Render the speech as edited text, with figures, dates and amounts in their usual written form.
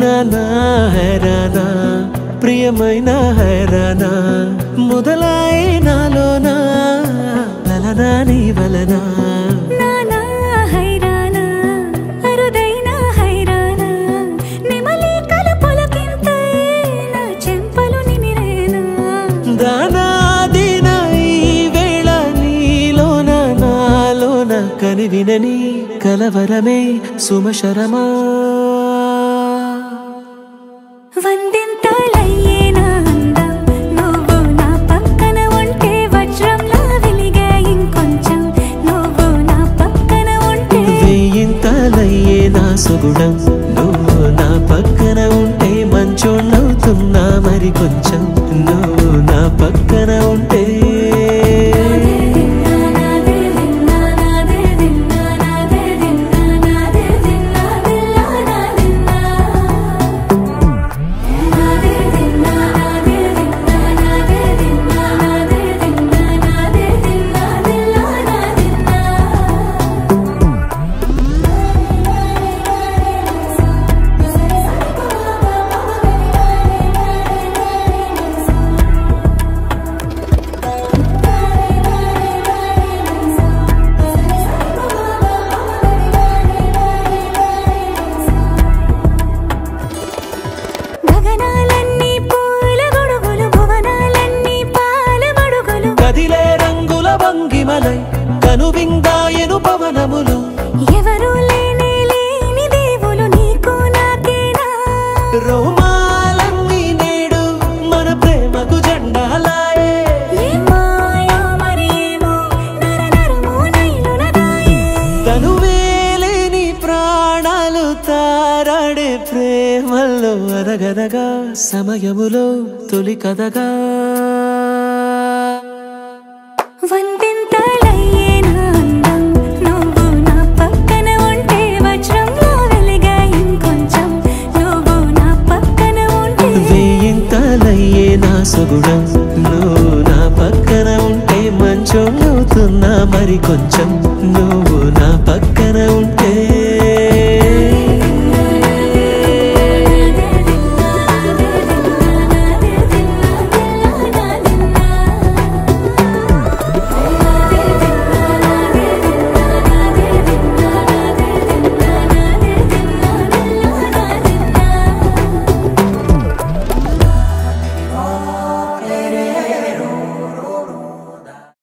నానా హైరానా ప్రియమైన హైరానా మొదలై నాలోనా లలనా నీ వలనా నానా హైరానా అరుదైన హైరానా నెమలి కలపులకింతై నా చెంపలు నిమిరేనా దానాదిన ఈ వేళ నీలోన నాలోన కనివినని కలవరమే సుమశరమా వందింతలయ్యేనా అందం నువ్వు నా పక్కన ఉంటే వజ్రంలా వెలిగే ఇంకొంచెం నువ్వు నా పక్కన ఉంటే వేయింతలయ్యే నా సుగుణం నువ్వు నా పక్కన ఉంటే మంచోళ్ళవుతున్నా మరి కొంచెం నువ్వు నా పక్కన ఉంటే కనువిందాయను పవనములు ఎవరు లేని లేని దేవులు నీకు నాకేనా రోమాలన్నీ నేడు మన ప్రేమకు జెండాలాయే మాయో మరేమో నరనరమో నైలునదాయే తనువేలేని ప్రాణాలు తారాడే ప్రేమల్లో అనగనగా సమయములో తొలి కథగా వందింతలయ్యేనా అందం నువ్వు నా పక్కన ఉంటే వజ్రంలా వెలిగే ఇంకొంచెం నువ్వు నా పక్కన ఉంటే వేయింతలయ్యే నా సుగుణం నువ్వు నా పక్కన ఉంటే మంచోళ్ళవుతున్నా మరి కొంచెం నువ్వు